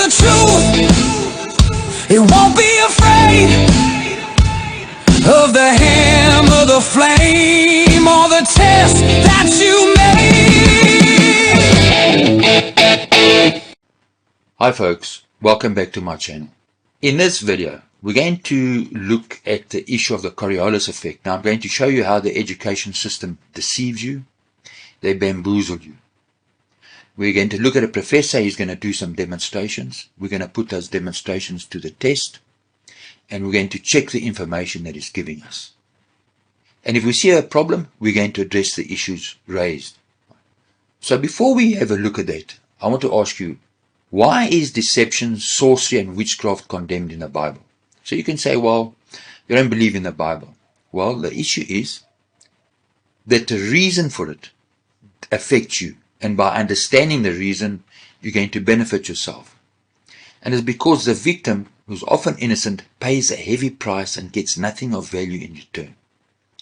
the truth. It won't be afraid of the hammer, the flame, or the test that you made. Hi folks, welcome back to my channel. In this video, we're going to look at the issue of the Coriolis effect. Now I'm going to show you how the education system deceives you, they bamboozle you. We're going to look at a professor. He's going to do some demonstrations. We're going to put those demonstrations to the test, and we're going to check the information that he's giving us. And if we see a problem, we're going to address the issues raised. So before we have a look at that, I want to ask you, why is deception, sorcery and witchcraft condemned in the Bible? So you can say, well, you don't believe in the Bible. Well, the issue is that the reason for it affects you. And by understanding the reason, you're going to benefit yourself. And it's because the victim, who's often innocent, pays a heavy price and gets nothing of value in return.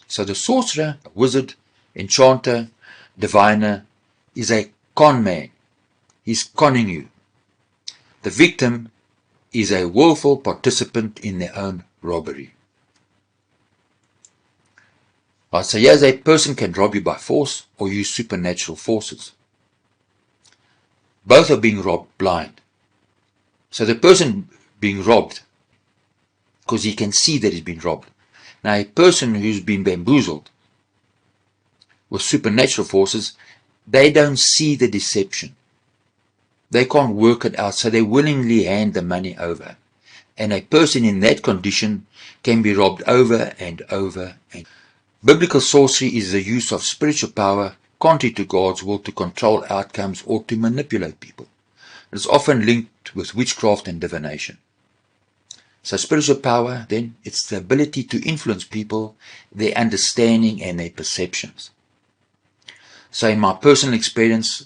So the sorcerer, wizard, enchanter, diviner is a con man. He's conning you. The victim is a willful participant in their own robbery. Right, so here's a person can rob you by force or use supernatural forces. Both are being robbed blind. So the person being robbed, because he can see that he's been robbed. Now a person who's been bamboozled with supernatural forces, they don't see the deception. They can't work it out, so they willingly hand the money over. And a person in that condition can be robbed over and over and over. Biblical sorcery is the use of spiritual power contrary to God's will to control outcomes or to manipulate people. It is often linked with witchcraft and divination. So spiritual power, then, it's the ability to influence people, their understanding and their perceptions. So in my personal experience,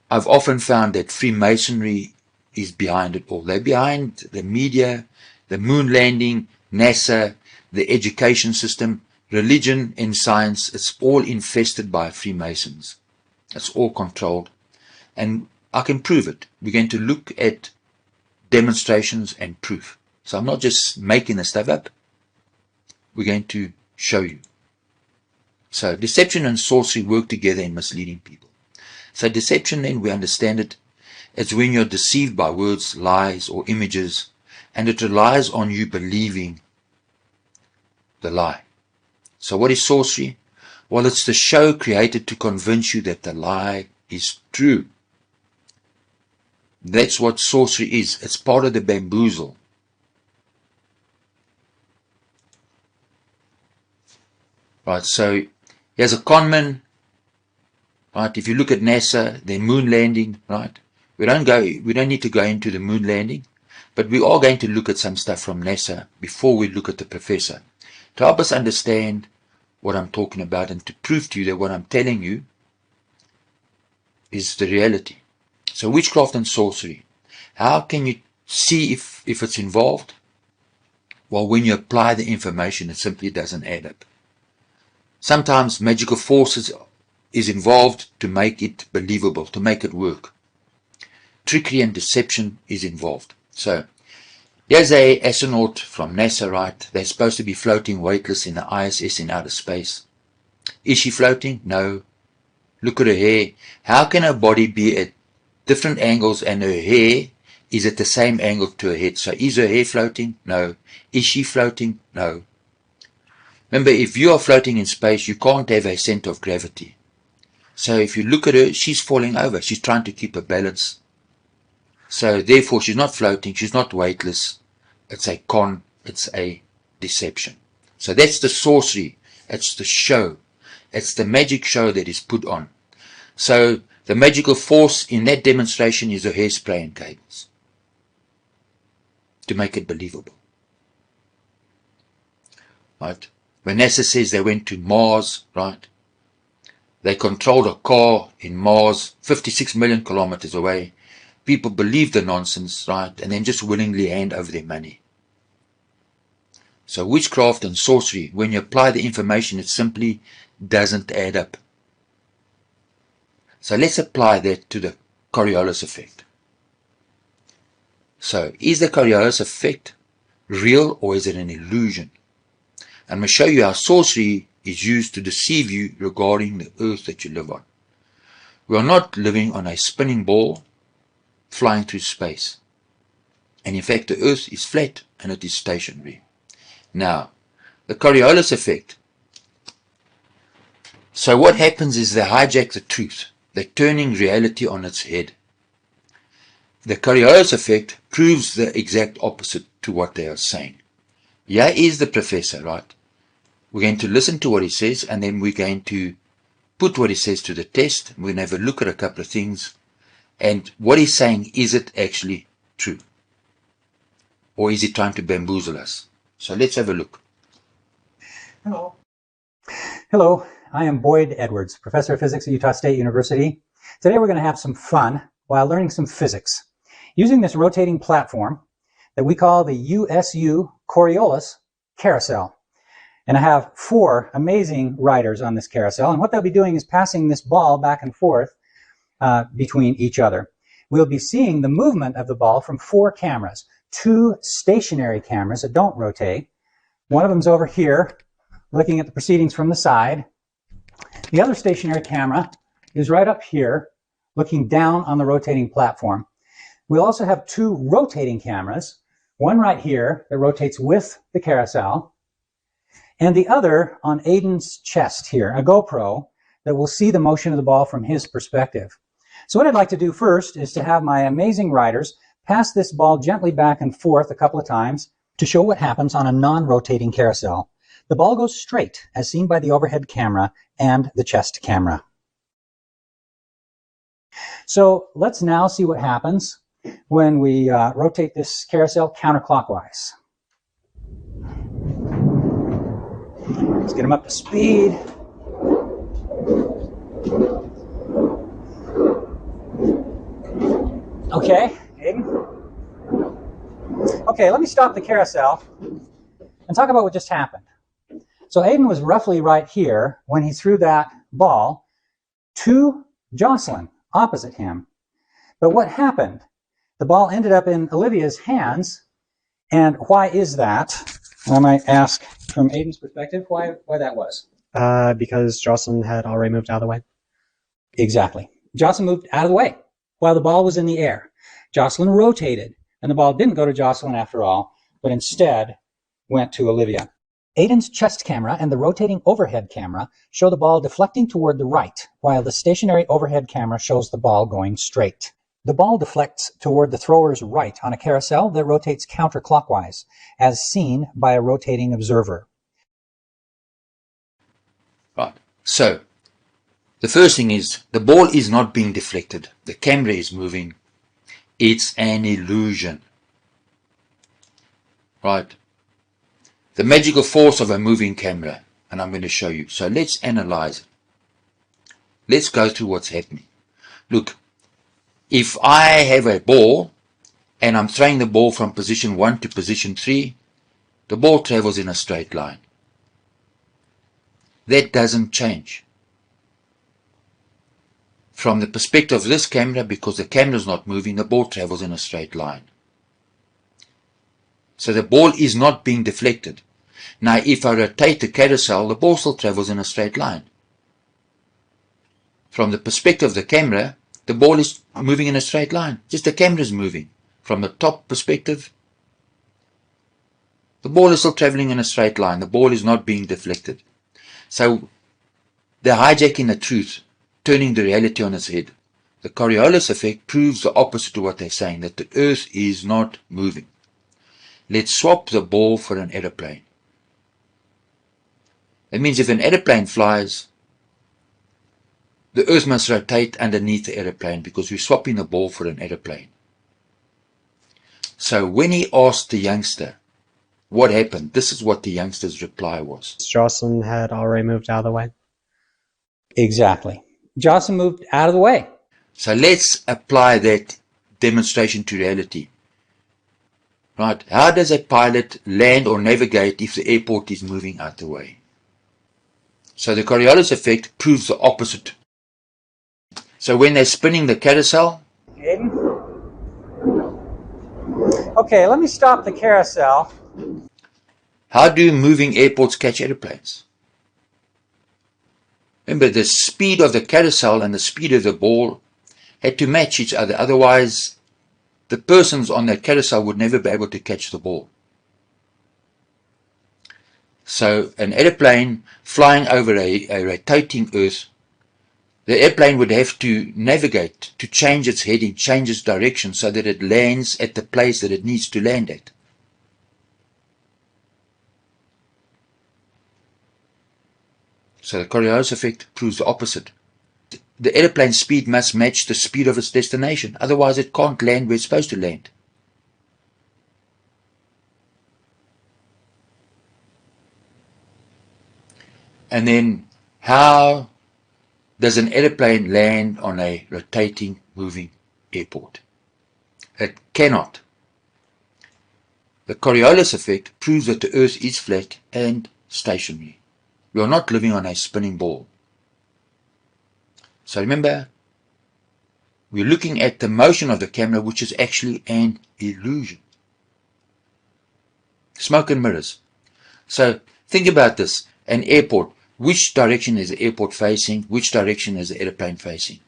I've often found that Freemasonry is behind it all. They're behind the media, the moon landing, NASA, the education system, religion and science. It's all infested by Freemasons. It's all controlled. And I can prove it. We're going to look at demonstrations and proof. So I'm not just making the stuff up. We're going to show you. So deception and sorcery work together in misleading people. So deception, then, we understand it. It's when you're deceived by words, lies or images, and it relies on you believing the lie. So what is sorcery? Well, it's the show created to convince you that the lie is true. That's what sorcery is. It's part of the bamboozle. Right, so here's a conman. Right, if you look at NASA, their moon landing, right? We don't need to go into the moon landing, but we are going to look at some stuff from NASA before we look at the professor, to help us understand what I'm talking about and to prove to you that what I'm telling you is the reality. So witchcraft and sorcery. How can you see if it's involved? Well, when you apply the information, it simply doesn't add up. Sometimes magical forces is involved to make it believable, to make it work. Trickery and deception is involved. So here's an astronaut from NASA, right? They're supposed to be floating weightless in the ISS in outer space. Is she floating? No. Look at her hair. How can her body be at different angles and her hair is at the same angle to her head? So is her hair floating? No. Is she floating? No. Remember, if you are floating in space, you can't have a center of gravity. So if you look at her, she's falling over. She's trying to keep a balance. So therefore, she's not floating. She's not weightless. It's a con. It's a deception. So that's the sorcery. It's the show. It's the magic show that is put on. So the magical force in that demonstration is the hairspray and cables to make it believable. Right? When NASA says they went to Mars, right? They controlled a car in Mars, 56 million kilometers away. People believe the nonsense, right? And then just willingly hand over their money. So witchcraft and sorcery, when you apply the information, it simply doesn't add up. So let's apply that to the Coriolis effect. So, is the Coriolis effect real or is it an illusion? I'm going to show you how sorcery is used to deceive you regarding the earth that you live on. We are not living on a spinning ball flying through space. And in fact, the earth is flat and it is stationary. Now, the Coriolis effect. So what happens is they hijack the truth. They're turning reality on its head. The Coriolis effect proves the exact opposite to what they are saying. Here is the professor, right? We're going to listen to what he says, and then we're going to put what he says to the test. We're going to have a look at a couple of things. And what he's saying, is it actually true? Or is he trying to bamboozle us? So let's have a look. Hello. Hello, I am Boyd Edwards, Professor of Physics at Utah State University. Today we're going to have some fun while learning some physics using this rotating platform that we call the USU Coriolis carousel. And I have 4 amazing riders on this carousel, and what they'll be doing is passing this ball back and forth between each other. We'll be seeing the movement of the ball from 4 cameras, 2 stationary cameras that don't rotate. One of them's over here, looking at the proceedings from the side. The other stationary camera is right up here, looking down on the rotating platform. We'll also have 2 rotating cameras, one right here that rotates with the carousel, and the other on Aiden's chest here, a GoPro that will see the motion of the ball from his perspective. So what I'd like to do first is to have my amazing riders pass this ball gently back and forth a couple of times to show what happens on a non-rotating carousel. The ball goes straight, as seen by the overhead camera and the chest camera. So let's now see what happens when we rotate this carousel counterclockwise. Let's get them up to speed. Okay, Aiden? Okay, let me stop the carousel and talk about what just happened. So Aiden was roughly right here when he threw that ball to Jocelyn, opposite him. But what happened? The ball ended up in Olivia's hands, and why is that? I might ask from Aiden's perspective why that was. Because Jocelyn had already moved out of the way. Exactly. Jocelyn moved out of the way while the ball was in the air. Jocelyn rotated, and the ball didn't go to Jocelyn after all, but instead went to Olivia. Aiden's chest camera and the rotating overhead camera show the ball deflecting toward the right, while the stationary overhead camera shows the ball going straight. The ball deflects toward the thrower's right on a carousel that rotates counterclockwise, as seen by a rotating observer. Right. So, the first thing is, the ball is not being deflected. The camera is moving. It's an illusion. Right. The magical force of a moving camera, and I'm going to show you. So let's analyze it. Let's go through what's happening. Look, if I have a ball and I'm throwing the ball from position 1 to position 3, the ball travels in a straight line. That doesn't change. From the perspective of this camera, because the camera is not moving, the ball travels in a straight line. So the ball is not being deflected. Now, if I rotate the carousel, the ball still travels in a straight line. From the perspective of the camera, the ball is moving in a straight line. Just the camera is moving. From the top perspective, the ball is still traveling in a straight line. The ball is not being deflected. So, they're hijacking the truth, turning the reality on its head. The Coriolis effect proves the opposite to what they're saying, that the earth is not moving. Let's swap the ball for an aeroplane. That means if an aeroplane flies, the earth must rotate underneath the aeroplane because we're swapping the ball for an aeroplane. So when he asked the youngster what happened, this is what the youngster's reply was. Jocelyn had already moved out of the way. Exactly. Jocelyn moved out of the way. So let's apply that demonstration to reality. Right? How does a pilot land or navigate if the airport is moving out the way? So the Coriolis effect proves the opposite. So when they're spinning the carousel, Aiden? Okay, let me stop the carousel. How do moving airports catch airplanes? Remember, the speed of the carousel and the speed of the ball had to match each other. Otherwise, the persons on that carousel would never be able to catch the ball. So an airplane flying over a rotating Earth, the airplane would have to navigate to change its heading, change its direction so that it lands at the place that it needs to land at. So the Coriolis effect proves the opposite. The airplane speed must match the speed of its destination, otherwise it can't land where it's supposed to land. And then, how does an airplane land on a rotating, moving airport? It cannot. The Coriolis effect proves that the Earth is flat and stationary. We are not living on a spinning ball. So remember, we're looking at the motion of the camera, which is actually an illusion. Smoke and mirrors. So think about this. An airport. Which direction is the airport facing? Which direction is the airplane facing?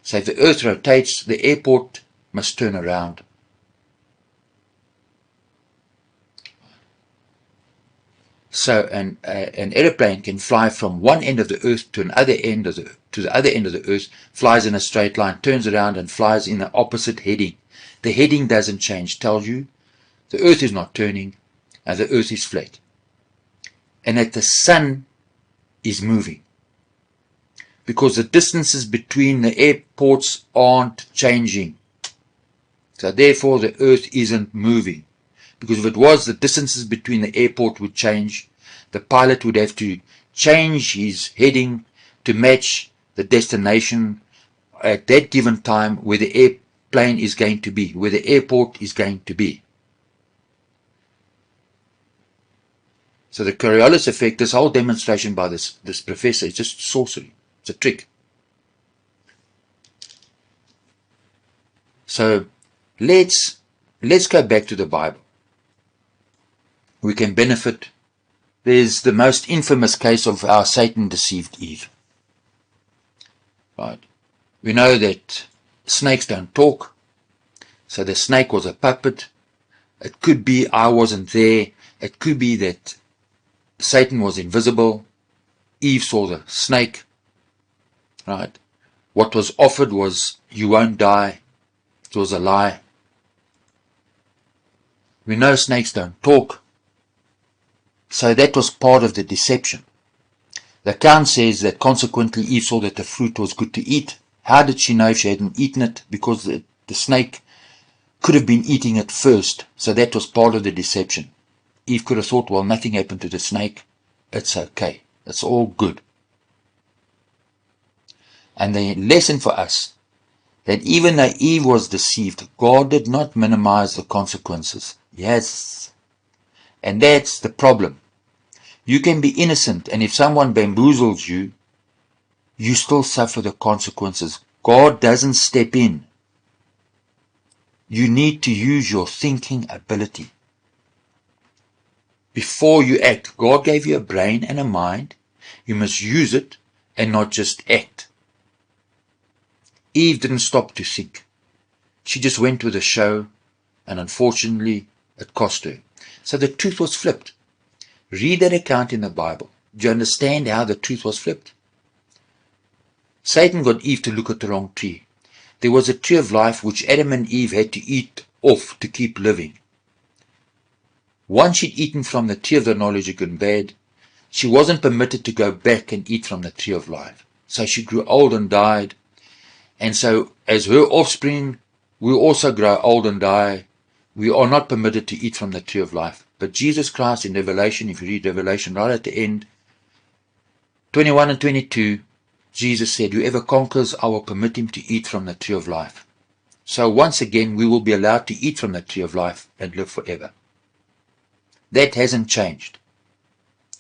So if the Earth rotates, the airport must turn around. So an airplane can fly from one end of the Earth to the other end of the Earth, flies in a straight line, turns around and flies in the opposite heading. The heading doesn't change, tells you the Earth is not turning and the Earth is flat. And that the sun is moving. Because the distances between the airports aren't changing. So therefore the Earth isn't moving. Because if it was, the distances between the airport would change. The pilot would have to change his heading to match the destination at that given time where the airplane is going to be, where the airport is going to be. So the Coriolis effect, this whole demonstration by this professor is just sorcery. It's a trick. So let's go back to the Bible. We can benefit. There's the most infamous case of how Satan deceived Eve. Right? We know that snakes don't talk. So the snake was a puppet. It could be I wasn't there. It could be that Satan was invisible. Eve saw the snake. Right? What was offered was, you won't die. It was a lie. We know snakes don't talk. So that was part of the deception. The account says that consequently Eve saw that the fruit was good to eat. How did she know if she hadn't eaten it? Because the snake could have been eating it first. So that was part of the deception. Eve could have thought, well, nothing happened to the snake. It's okay. It's all good. And the lesson for us, that even though Eve was deceived, God did not minimize the consequences. Yes. And that's the problem. You can be innocent, and if someone bamboozles you, you still suffer the consequences. God doesn't step in. You need to use your thinking ability. Before you act, God gave you a brain and a mind. You must use it and not just act. Eve didn't stop to think. She just went with the show, and unfortunately, it cost her. So the truth was flipped. Read that account in the Bible. Do you understand how the truth was flipped? Satan got Eve to look at the wrong tree. There was a tree of life which Adam and Eve had to eat off to keep living. Once she'd eaten from the tree of the knowledge of good and bad, she wasn't permitted to go back and eat from the tree of life. So she grew old and died. And so as her offspring, we also grow old and die. We are not permitted to eat from the tree of life. But Jesus Christ in Revelation, if you read Revelation right at the end, 21 and 22, Jesus said, whoever conquers, I will permit him to eat from the tree of life. So once again, we will be allowed to eat from the tree of life and live forever. That hasn't changed.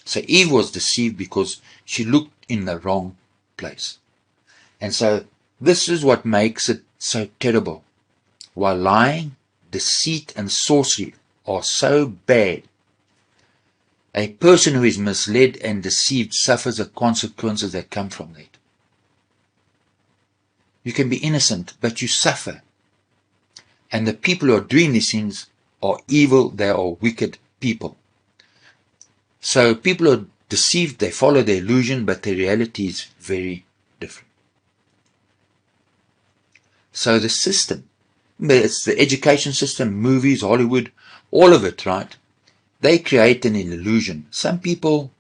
So Eve was deceived because she looked in the wrong place. And so this is what makes it so terrible. While lying, deceit and sorcery are so bad. A person who is misled and deceived suffers the consequences that come from that. You can be innocent, but you suffer. And the people who are doing these things are evil, they are wicked people. So people are deceived, they follow the illusion, but the reality is very different. So the system, it's the education system, movies, Hollywood, all of it, right? They create an illusion. Some people,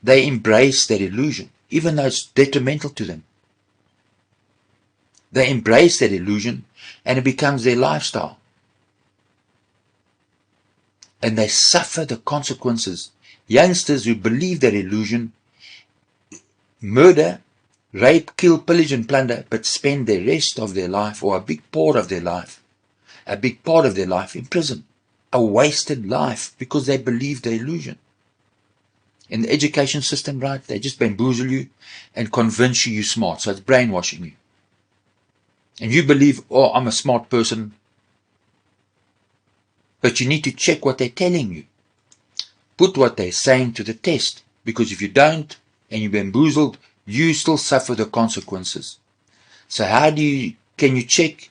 they embrace that illusion, even though it's detrimental to them. They embrace that illusion and it becomes their lifestyle. And they suffer the consequences. Youngsters who believe that illusion murder, rape, kill, pillage and plunder, but spend the rest of their life, or a big part of their life in prison. A wasted life because they believe the illusion. In the education system, right, they just bamboozle you and convince you you're smart. So it's brainwashing you. And you believe, oh, I'm a smart person. But you need to check what they're telling you. Put what they're saying to the test. Because if you don't, and you're bamboozled, you still suffer the consequences. So can you check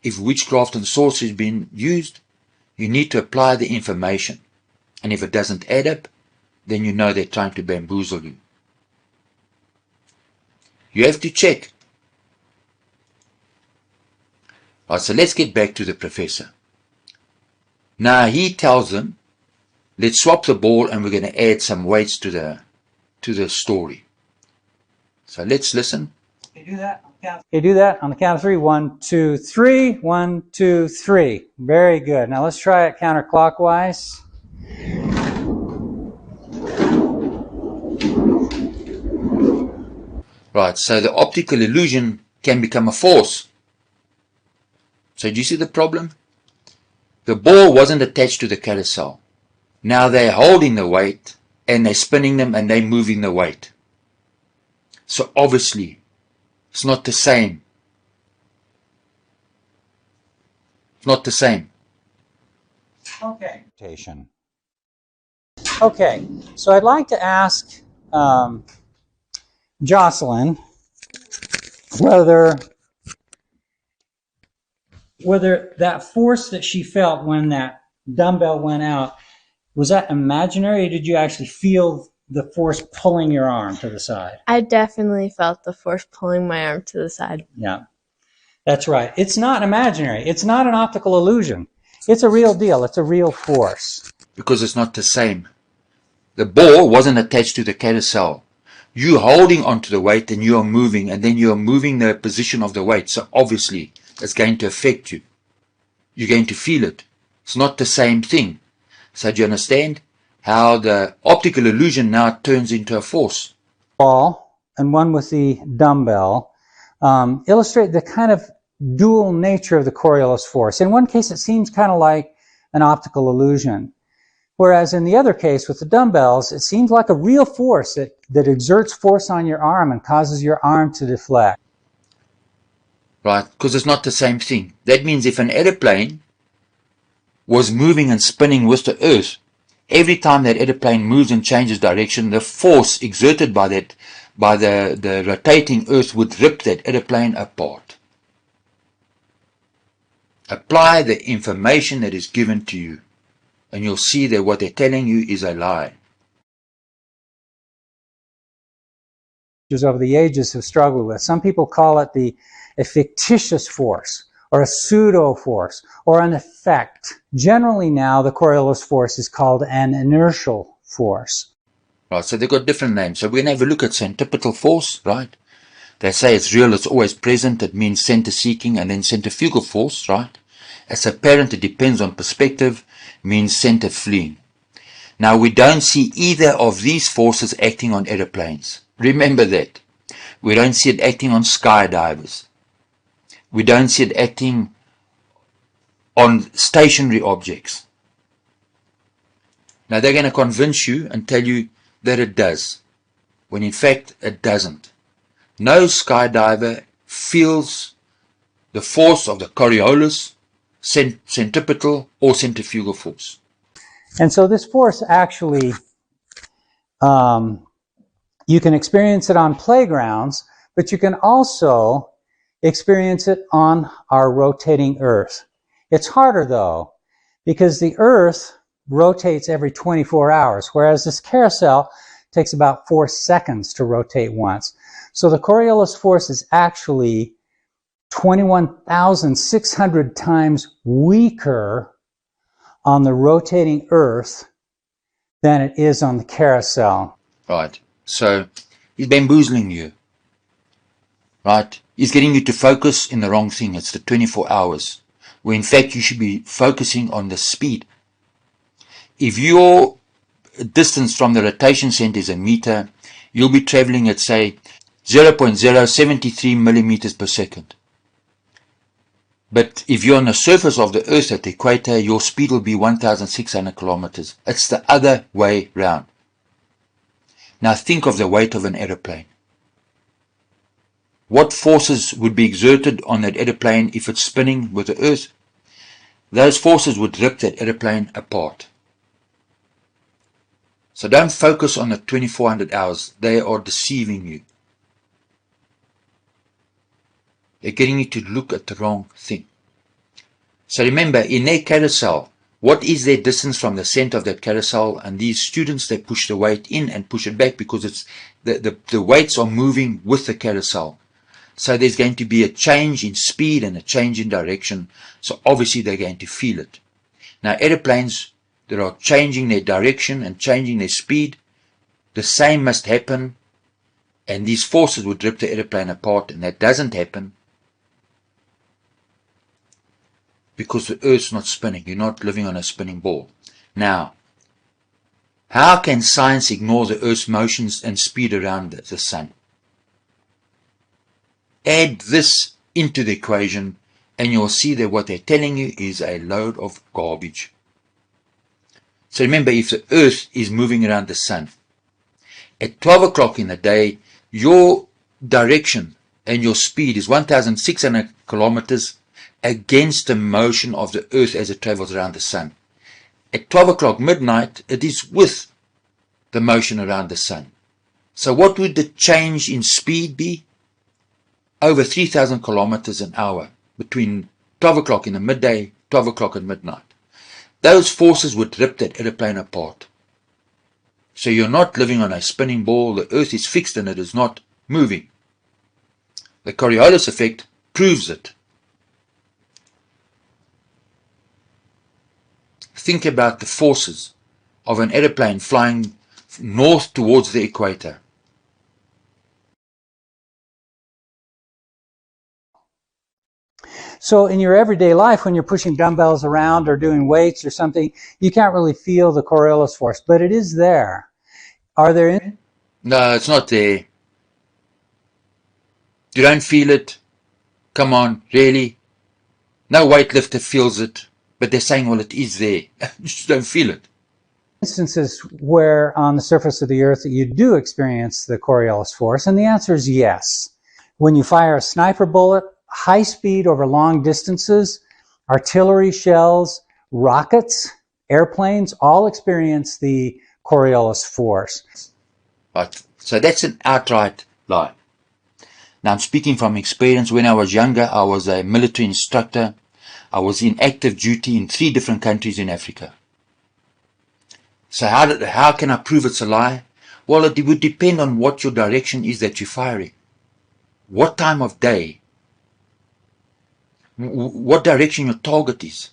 if witchcraft and sorcery is being used? You need to apply the information. And if it doesn't add up, then you know they're trying to bamboozle you. You have to check. Right, so let's get back to the professor. Now he tells them, let's swap the ball and we're going to add some weights to the story. So let's listen. Can you do that? Can you do that on the count of three? 1, 2, 3. 1, 2, 3. Very good. Now let's try it counterclockwise. Right, so the optical illusion can become a force. So do you see the problem? The ball wasn't attached to the carousel. Now they're holding the weight and they're spinning them and they're moving the weight. So obviously, it's not the same. It's not the same. Okay. Okay, so I'd like to ask Jocelyn whether that force that she felt when that dumbbell went out, was that imaginary, or did you actually feel the force pulling your arm to the side? I definitely felt the force pulling my arm to the side. Yeah, that's right. It's not imaginary. It's not an optical illusion. It's a real deal. It's a real force. Because it's not the same. The ball wasn't attached to the carousel. You're holding onto the weight and you are moving, and then you are moving the position of the weight. So obviously, it's going to affect you. You're going to feel it. It's not the same thing. So do you understand how the optical illusion now turns into a force? Ball and one with the dumbbell illustrate the kind of dual nature of the Coriolis force. In one case, it seems kind of like an optical illusion. Whereas in the other case, with the dumbbells, it seems like a real force that exerts force on your arm and causes your arm to deflect. Right, because it's not the same thing. That means if an aeroplane was moving and spinning with the earth, every time that aeroplane moves and changes direction, the force exerted by the rotating earth would rip that aeroplane apart. Apply the information that is given to you, and you'll see that what they're telling you is a lie. Over the ages have struggled with. Some people call it a fictitious force, or a pseudo force, or an effect. Generally now, the Coriolis force is called an inertial force. Right, so they've got different names. So we're going to have a look at centripetal force, right? They say it's real, it's always present, it means center-seeking, and then centrifugal force, right? As apparent, it depends on perspective, means center-fleeing. Now, we don't see either of these forces acting on aeroplanes. Remember that. We don't see it acting on skydivers. We don't see it acting on stationary objects. Now, they're going to convince you and tell you that it does, when in fact it doesn't. No skydiver feels the force of the Coriolis centripetal or centrifugal force. And so this force actually, you can experience it on playgrounds, but you can also experience it on our rotating Earth. It's harder though, because the Earth rotates every 24 hours, whereas this carousel takes about 4 seconds to rotate once. So the Coriolis force is actually 21,600 times weaker on the rotating Earth than it is on the carousel. Right. So he's bamboozling you. Right? He's getting you to focus in the wrong thing. It's the 24 hours. Where in fact you should be focusing on the speed. If your distance from the rotation center is a meter, you'll be traveling at say 0.073 millimeters per second. But if you're on the surface of the Earth at the equator, your speed will be 1,600 kilometers. It's the other way round. Now think of the weight of an aeroplane. What forces would be exerted on that aeroplane if it's spinning with the Earth? Those forces would rip that aeroplane apart. So don't focus on the 2400 hours. They are deceiving you. They're getting you to look at the wrong thing. So remember, in their carousel, what is their distance from the center of that carousel? And these students, they push the weight in and push it back because it's the weights are moving with the carousel. So there's going to be a change in speed and a change in direction. So obviously they're going to feel it. Now airplanes that are changing their direction and changing their speed, the same must happen. And these forces would rip the airplane apart, and that doesn't happen because the Earth's not spinning. You're not living on a spinning ball. Now, how can science ignore the Earth's motions and speed around the Sun? Add this into the equation and you'll see that what they're telling you is a load of garbage. So remember, if the Earth is moving around the Sun, at 12 o'clock in the day, your direction and your speed is 1,600 kilometers against the motion of the Earth as it travels around the Sun. At 12 o'clock midnight, it is with the motion around the Sun. So what would the change in speed be? Over 3,000 kilometers an hour between 12 o'clock in the midday, 12 o'clock at midnight. Those forces would rip that airplane apart. So you're not living on a spinning ball. The Earth is fixed and it is not moving. The Coriolis effect proves it. Think about the forces of an airplane flying north towards the equator. So in your everyday life, when you're pushing dumbbells around or doing weights or something, you can't really feel the Coriolis force, but it is there. Are there any? No, it's not there. You don't feel it. Come on, really? No weightlifter feels it, but they're saying, well, it is there. You just don't feel it. Instances where on the surface of the Earth that you do experience the Coriolis force? And the answer is yes. When you fire a sniper bullet, high speed over long distances, artillery shells, rockets, airplanes, all experience the Coriolis force. Right. So that's an outright lie. Now I'm speaking from experience. When I was younger, I was a military instructor. I was in active duty in 3 different countries in Africa. So how can I prove it's a lie? Well, it would depend on what your direction is that you're firing. What time of day? What direction your target is.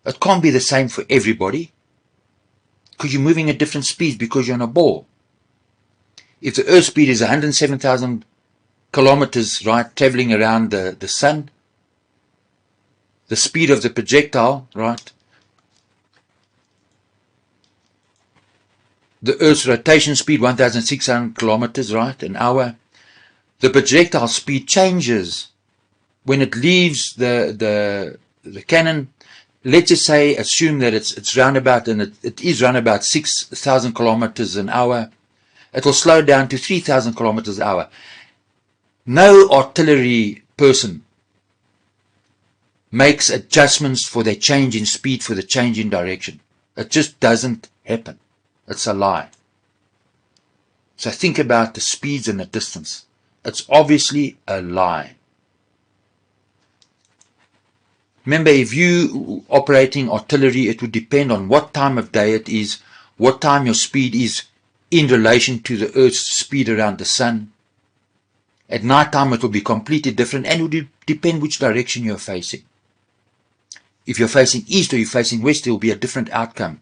It can't be the same for everybody because you're moving at different speeds because you're on a ball. If the Earth speed is 107,000 kilometers, right, traveling around the Sun, the speed of the projectile, right, the Earth's rotation speed, 1,600 kilometers, right, an hour, the projectile speed changes when it leaves the cannon. Let's just say, assume that it's roundabout, and it is roundabout 6,000 kilometers an hour. It will slow down to 3,000 kilometers an hour. No artillery person makes adjustments for the change in speed, for the change in direction. It just doesn't happen. It's a lie. So think about the speeds and the distance. It's obviously a lie. Remember, if you operating artillery, it would depend on what time of day it is, what time your speed is in relation to the Earth's speed around the sun. At night time it will be completely different, and it would depend which direction you're facing. If you're facing east or you're facing west, there will be a different outcome.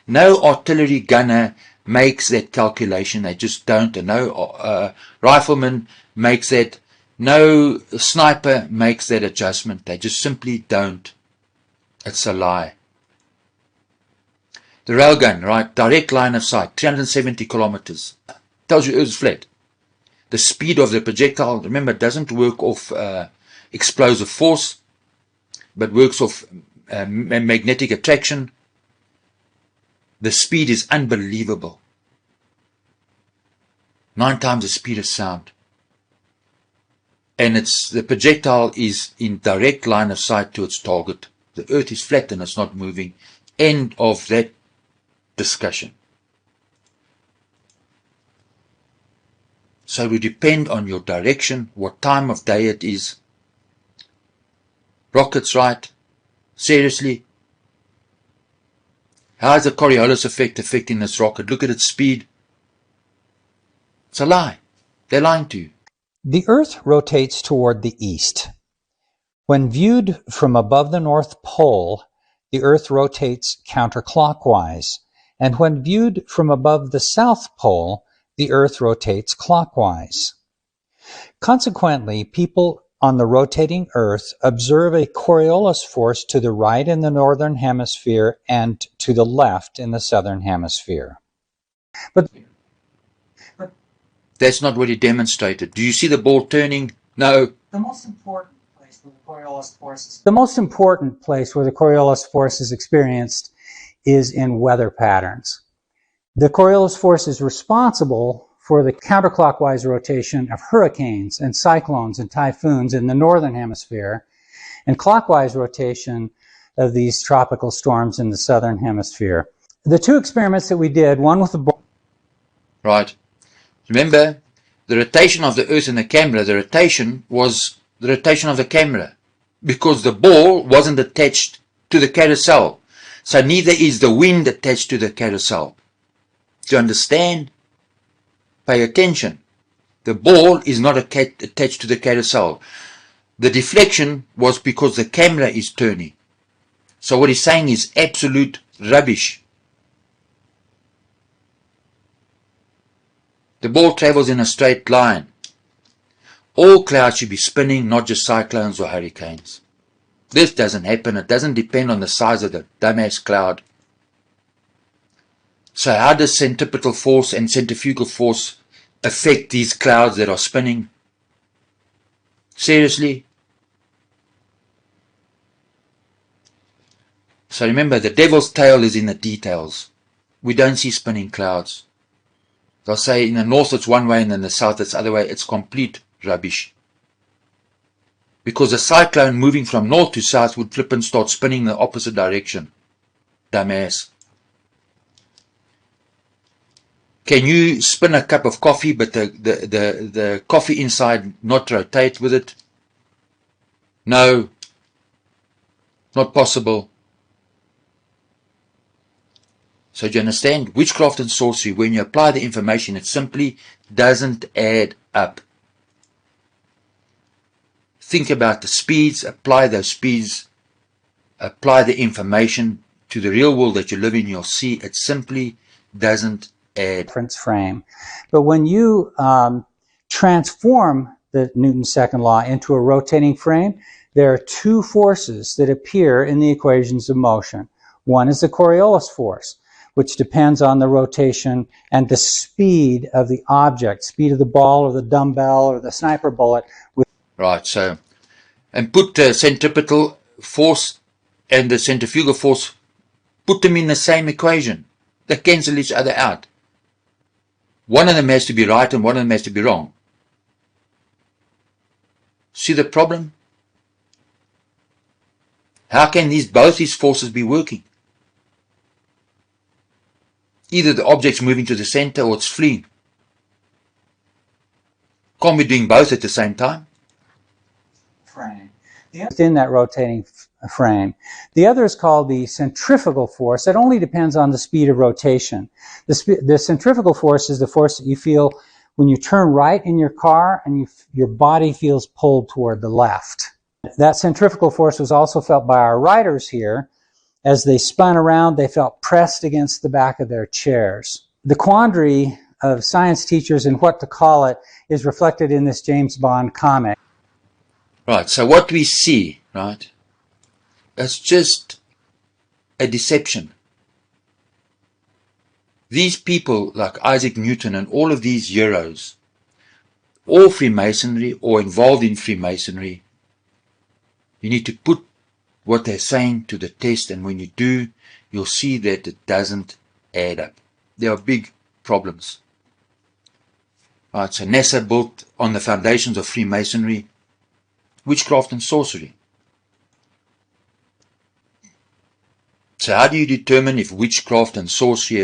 No artillery gunner makes that calculation. They just don't. And no rifleman makes that. No sniper makes that adjustment. They just simply don't. It's a lie. The railgun, right? Direct line of sight, 370 kilometers. Tells you Earth's flat. The speed of the projectile, remember, doesn't work off explosive force, but works off magnetic attraction. The speed is unbelievable. 9 times the speed of sound. And the projectile is in direct line of sight to its target. The Earth is flat and it's not moving. End of that discussion. So we depend on your direction, what time of day it is. Rockets, right? Seriously? How is the Coriolis effect affecting this rocket? Look at its speed. It's a lie. They're lying to you. The Earth rotates toward the east. When viewed from above the North Pole, the Earth rotates counterclockwise, and when viewed from above the South Pole, the Earth rotates clockwise. Consequently, people on the rotating Earth observe a Coriolis force to the right in the northern hemisphere and to the left in the southern hemisphere. But that's not what he demonstrated. Do you see the ball turning? No. The most important place where the Coriolis force is experienced is in weather patterns. The Coriolis force is responsible for the counterclockwise rotation of hurricanes and cyclones and typhoons in the northern hemisphere, and clockwise rotation of these tropical storms in the southern hemisphere. The 2 experiments that we did, one with the ball. Right. Remember, the rotation of the Earth and the camera, the rotation was the rotation of the camera, because the ball wasn't attached to the carousel. So neither is the wind attached to the carousel. Do you understand? Pay attention. The ball is not attached to the carousel. The deflection was because the camera is turning. So what he's saying is absolute rubbish. The ball travels in a straight line. All clouds should be spinning, not just cyclones or hurricanes. This doesn't happen. It doesn't depend on the size of the dumbass cloud. So how does centripetal force and centrifugal force affect these clouds that are spinning? Seriously? So remember, the devil's tail is in the details. We don't see spinning clouds. They'll say in the north it's one way and in the south it's the other way. It's complete rubbish. Because a cyclone moving from north to south would flip and start spinning in the opposite direction. Dumbass. Can you spin a cup of coffee but the coffee inside not rotate with it? No. Not possible. So do you understand? Witchcraft and sorcery, when you apply the information, it simply doesn't add up. Think about the speeds, apply those speeds, apply the information to the real world that you live in, you'll see it simply doesn't add. Reference frame. But when you transform the Newton's second law into a rotating frame, there are 2 forces that appear in the equations of motion. One is the Coriolis force, which depends on the rotation and the speed of the object, speed of the ball or the dumbbell or the sniper bullet. Right, so, and put the centripetal force and the centrifugal force, put them in the same equation. They cancel each other out. One of them has to be right and one of them has to be wrong. See the problem? How can both these forces be working? Either the object's moving to the center or it's fleeing. Can't be doing both at the same time. Frame. In that rotating frame. The other is called the centrifugal force. That only depends on the speed of rotation. The centrifugal force is the force that you feel when you turn right in your car and your body feels pulled toward the left. That centrifugal force was also felt by our riders here. As they spun around, they felt pressed against the back of their chairs. The quandary of science teachers and what to call it is reflected in this James Bond comic. Right, so what we see, right, is just a deception. These people like Isaac Newton and all of these heroes, all Freemasonry or involved in Freemasonry, you need to put what they're saying to the test, and when you do, you'll see that it doesn't add up. There are big problems. Right, so NASA built on the foundations of Freemasonry, witchcraft and sorcery. So how do you determine if witchcraft and sorcery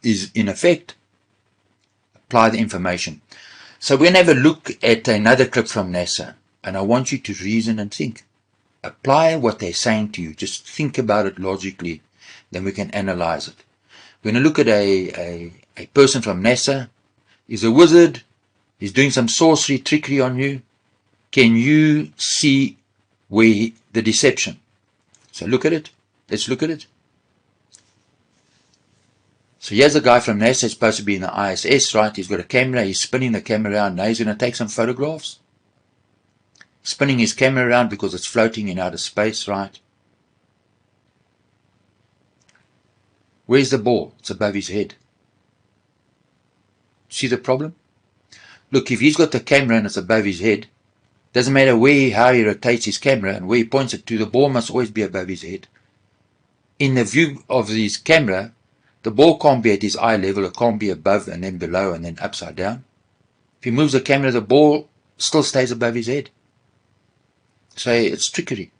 is in effect? Apply the information. So we're going to have a look at another clip from NASA, and I want you to reason and think. Apply what they're saying to you. Just think about it logically, then we can analyze it. We're going to look at a person from NASA. He's a wizard. He's doing some sorcery, trickery on you. Can you see the deception? So look at it. Let's look at it. So here's a guy from NASA. He's supposed to be in the ISS, right? He's got a camera. He's spinning the camera around. Now he's going to take some photographs. Spinning his camera around because it's floating in outer space, right? Where's the ball? It's above his head. See the problem? Look, if he's got the camera and it's above his head, doesn't matter how he rotates his camera and where he points it to, the ball must always be above his head. In the view of his camera, the ball can't be at his eye level. It can't be above and then below and then upside down. If he moves the camera, the ball still stays above his head. So it's trickery.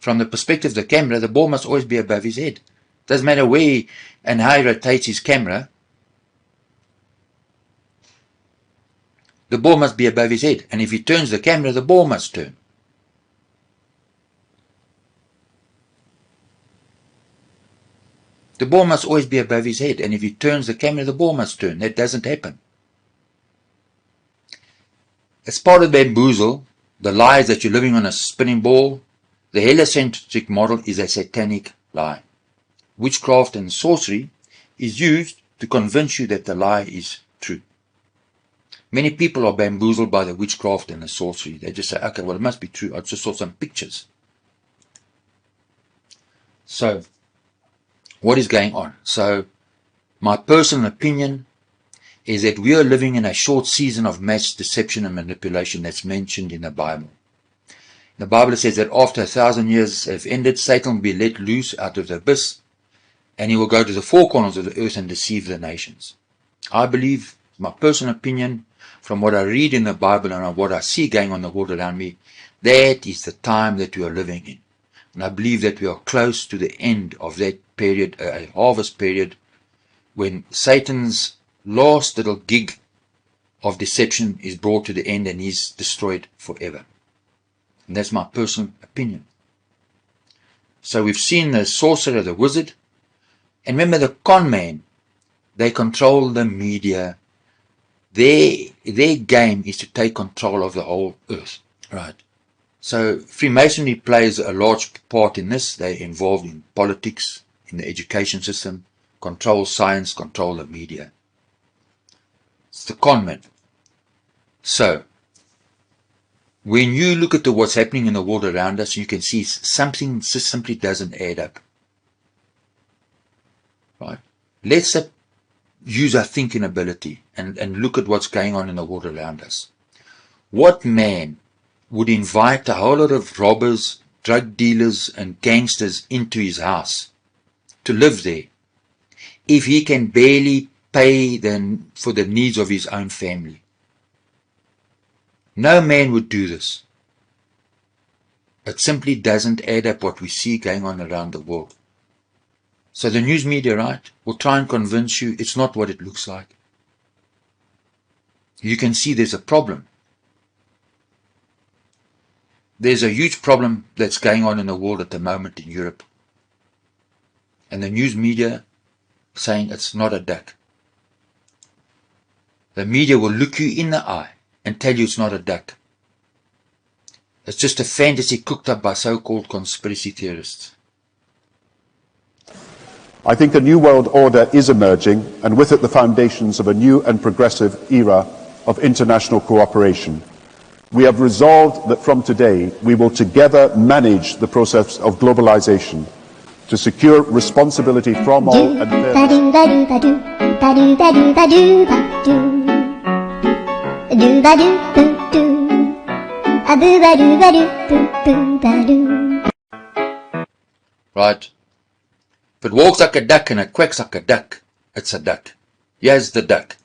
From the perspective of the camera, the ball must always be above his head. Doesn't matter where and how he rotates his camera, the ball must be above his head. And if he turns the camera, the ball must turn. The ball must always be above his head. And if he turns the camera, the ball must turn. That doesn't happen. As part of bamboozle, the lie is that you're living on a spinning ball. The heliocentric model is a satanic lie. Witchcraft and sorcery is used to convince you that the lie is true. Many people are bamboozled by the witchcraft and the sorcery. They just say, okay, well, it must be true. I just saw some pictures. So, what is going on? So, my personal opinion is that we are living in a short season of mass deception and manipulation that's mentioned in the Bible. The Bible says that after 1,000 years have ended, Satan will be let loose out of the abyss, and he will go to the four corners of the earth and deceive the nations. I believe, my personal opinion, from what I read in the Bible and what I see going on in the world around me, that is the time that we are living in. And I believe that we are close to the end of that period, a harvest period, when Satan's last little gig of deception is brought to the end and he's destroyed forever. And that's my personal opinion. So we've seen the sorcerer, the wizard, and remember the con man. They control the media. Their game is to take control of the whole earth. Right. So Freemasonry plays a large part in this. They're involved in politics, in the education system, control science, control the media. It's the con man. So, when you look at what's happening in the world around us, you can see something just simply doesn't add up. Right? Let's use our thinking ability and look at what's going on in the world around us. What man would invite a whole lot of robbers, drug dealers, and gangsters into his house to live there if he can barely pay for the needs of his own family? No man would do this. It simply doesn't add up what we see going on around the world. So the news media, right, will try and convince you it's not what it looks like. You can see there's a problem. There's a huge problem that's going on in the world at the moment in Europe. And the news media saying it's not a duck. The media will look you in the eye and tell you it's not a duck. It's just a fantasy cooked up by so-called conspiracy theorists. I think a new world order is emerging, and with it the foundations of a new and progressive era of international cooperation. We have resolved that from today we will together manage the process of globalization to secure responsibility from all and Right. If it walks like a duck and it quacks like a duck, it's a duck. Here's the duck.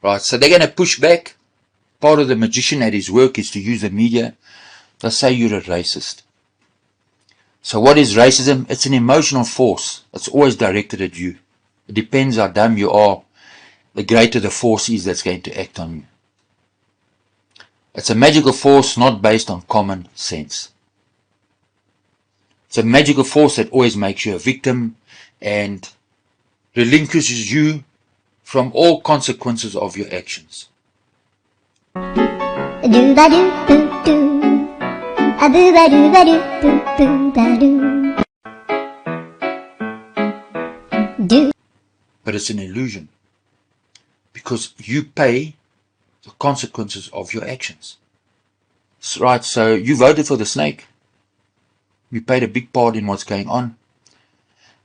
Right, so they're going to push back. Part of the magician at his work is to use the media. They'll say you're a racist. So what is racism? It's an emotional force. It's always directed at you. It depends how dumb you are, the greater the force is that's going to act on you. It's a magical force not based on common sense. It's a magical force that always makes you a victim and relinquishes you from all consequences of your actions. But it's an illusion, because you pay the consequences of your actions. Right, so you voted for the snake. You played a big part in what's going on,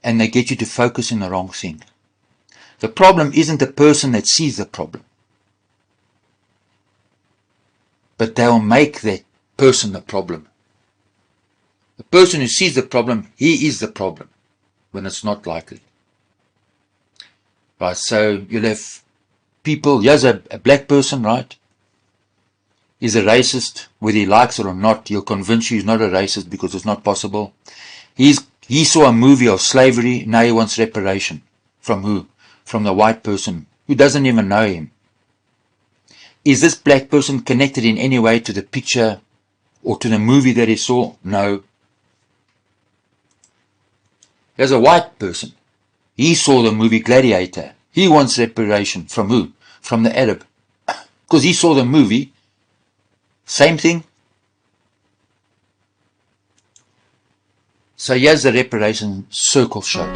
and they get you to focus on the wrong thing. The problem isn't the person that sees the problem, but they'll make that person the problem. The person who sees the problem, he is the problem, when it's not likely. Right, so you'll have people, here's a black person, right? He's a racist, whether he likes it or not. He'll convince you he's not a racist because it's not possible. He saw a movie of slavery, now he wants reparation. From who? From the white person who doesn't even know him. Is this black person connected in any way to the picture or to the movie that he saw? No. There's a white person. He saw the movie Gladiator. He wants reparation. From who? From the Arab. Because he saw the movie. Same thing. So here's the reparation circle show.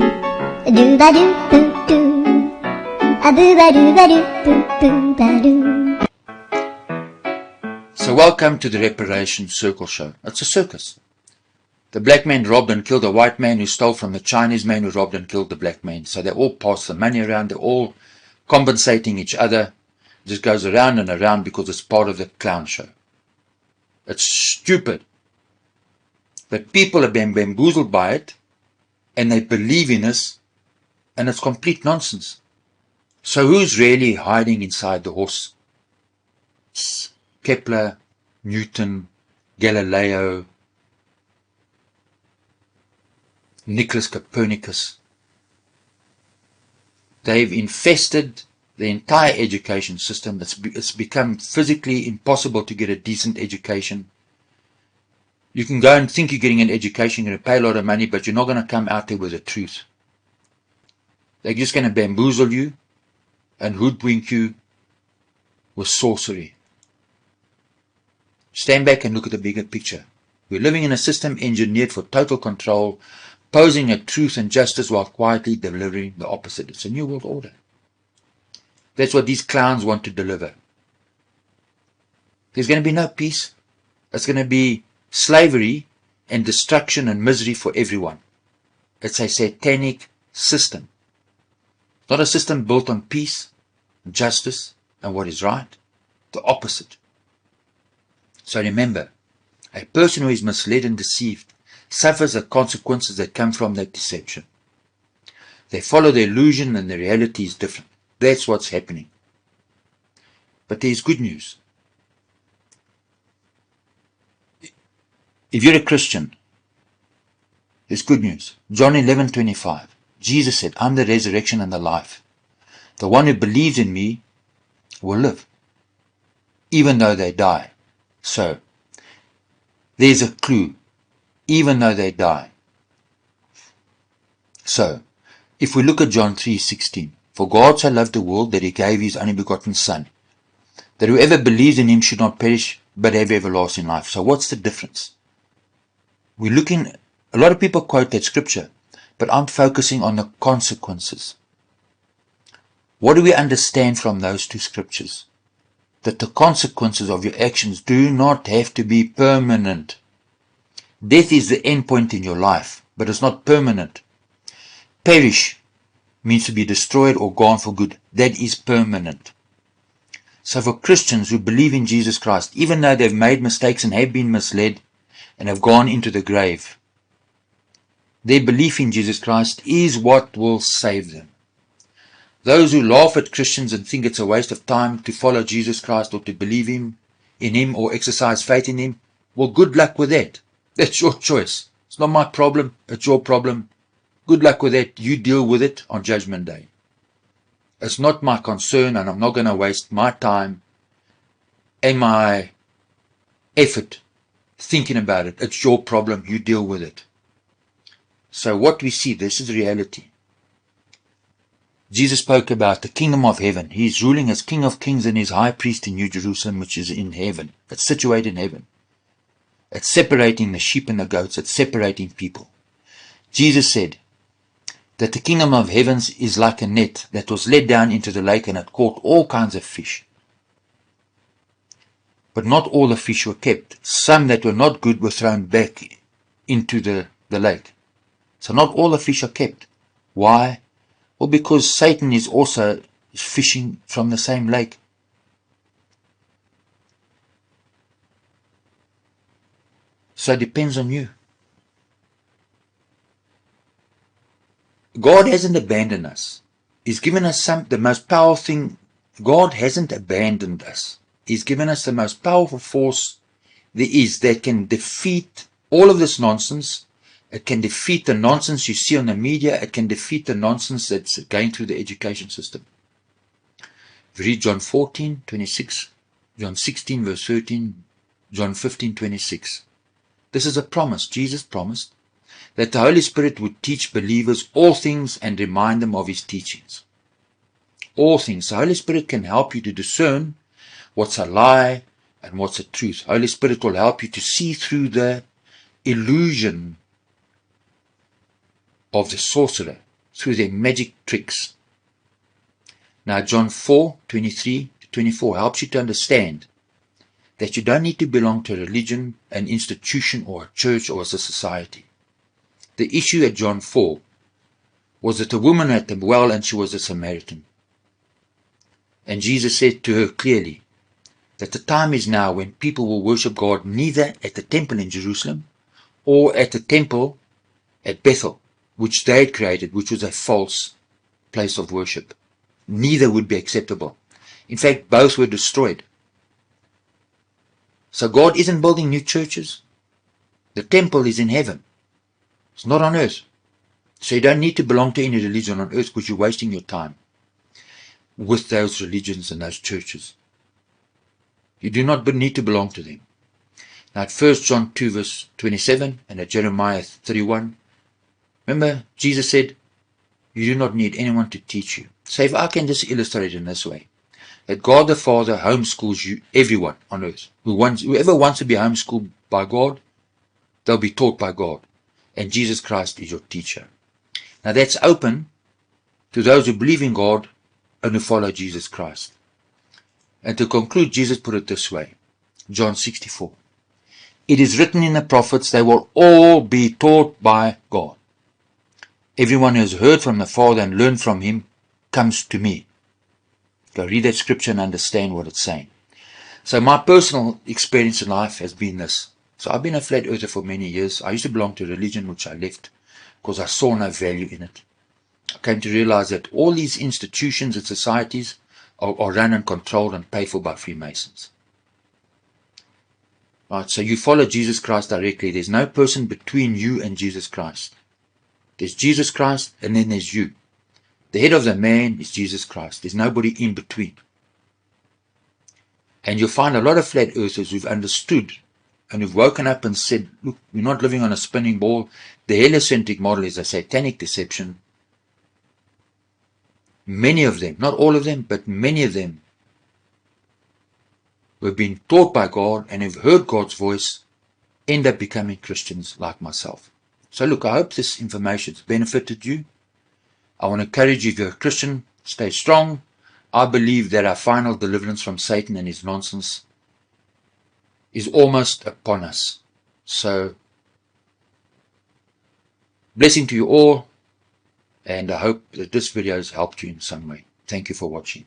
So welcome to the reparation circle show. It's a circus. The black man robbed and killed the white man who stole from the Chinese man who robbed and killed the black man. So they all pass the money around. They're all compensating each other. It just goes around and around because it's part of the clown show. It's stupid. But people have been bamboozled by it, and they believe in this, and it's complete nonsense. So who's really hiding inside the horse? Kepler, Newton, Galileo, Nicholas Copernicus. They've infested the entire education system. It's become physically impossible to get a decent education. You can go and think you're getting an education, you're going to pay a lot of money, but you're not going to come out there with the truth. They're just going to bamboozle you and hoodwink you with sorcery. Stand back and look at the bigger picture. We're living in a system engineered for total control, posing a truth and justice while quietly delivering the opposite. It's a new world order. That's what these clowns want to deliver. There's going to be no peace. It's going to be slavery and destruction and misery for everyone. It's a satanic system. Not a system built on peace, justice, and what is right. The opposite. So remember, a person who is misled and deceived suffers the consequences that come from that deception. They follow the illusion and the reality is different. That's what's happening. But there's good news. If you're a Christian, there's good news. John 11:25. Jesus said, I'm the resurrection and the life. The one who believes in me will live, even though they die. So, there's a clue, even though they die. So, if we look at John 3:16, for God so loved the world that he gave his only begotten Son, that whoever believes in him should not perish, but have everlasting life. So what's the difference? We're looking, a lot of people quote that scripture, but I'm focusing on the consequences. What do we understand from those two scriptures? That the consequences of your actions do not have to be permanent. Death is the end point in your life, but it's not permanent. Perish means to be destroyed or gone for good. That is permanent. So for Christians who believe in Jesus Christ, even though they've made mistakes and have been misled and have gone into the grave, their belief in Jesus Christ is what will save them. Those who laugh at Christians and think it's a waste of time to follow Jesus Christ or to believe in him or exercise faith in him, well, good luck with that. That's your choice. It's not my problem. It's your problem. Good luck with that. You deal with it on Judgment Day. It's not my concern, and I'm not going to waste my time and my effort thinking about it. It's your problem. You deal with it. So what we see, this is reality. Jesus spoke about the kingdom of heaven. He's ruling as King of Kings and He's high priest in New Jerusalem, which is in heaven. It's situated in heaven. It's separating the sheep and the goats. It's separating people. Jesus said that the kingdom of heavens is like a net that was let down into the lake and it caught all kinds of fish. But not all the fish were kept. Some that were not good were thrown back into the lake. So not all the fish are kept. Why? Well, because Satan is also fishing from the same lake. So it depends on you. God hasn't abandoned us. He's given us the most powerful thing. God hasn't abandoned us. He's given us the most powerful force there is that can defeat all of this nonsense. It can defeat the nonsense you see on the media. It can defeat the nonsense that's going through the education system. If you read John 14:26, John 16 verse 13, John 15:26. This is a promise. Jesus promised that the Holy Spirit would teach believers all things and remind them of His teachings. All things. The Holy Spirit can help you to discern what's a lie and what's a truth. Holy Spirit will help you to see through the illusion of the sorcerer, through their magic tricks. Now John 4:23-24 helps you to understand that you don't need to belong to a religion, an institution or a church or as a society. The issue at John 4 was that a woman at the well and she was a Samaritan. And Jesus said to her clearly that the time is now when people will worship God neither at the temple in Jerusalem or at the temple at Bethel, which they had created, which was a false place of worship. Neither would be acceptable. In fact, both were destroyed. So God isn't building new churches. The temple is in heaven. It's not on earth. So you don't need to belong to any religion on earth because you're wasting your time with those religions and those churches. You do not need to belong to them. Now at 1 John 2 verse 27 and at Jeremiah 31, remember Jesus said, you do not need anyone to teach you. So if I can just illustrate it in this way, that God the Father homeschools you, everyone on earth. Whoever wants to be homeschooled by God, they'll be taught by God. And Jesus Christ is your teacher. Now that's open to those who believe in God and who follow Jesus Christ. And to conclude, Jesus put it this way, John 64. It is written in the prophets, they will all be taught by God. Everyone who has heard from the Father and learned from Him comes to me. Go read that scripture and understand what it's saying. So my personal experience in life has been this. So I've been a flat earther for many years. I used to belong to a religion which I left because I saw no value in it. I came to realize that all these institutions and societies are run and controlled and paid for by Freemasons. Right, so you follow Jesus Christ directly. There's no person between you and Jesus Christ. There's Jesus Christ and then there's you. The head of the man is Jesus Christ. There's nobody in between. And you'll find a lot of flat earthers who've understood and who've woken up and said, look, we're not living on a spinning ball. The heliocentric model is a satanic deception. Many of them, not all of them, but many of them who have been taught by God and have heard God's voice end up becoming Christians like myself. So look, I hope this information has benefited you. I want to encourage you, if you're a Christian, stay strong. I believe that our final deliverance from Satan and his nonsense is almost upon us. So, blessing to you all, and I hope that this video has helped you in some way. Thank you for watching.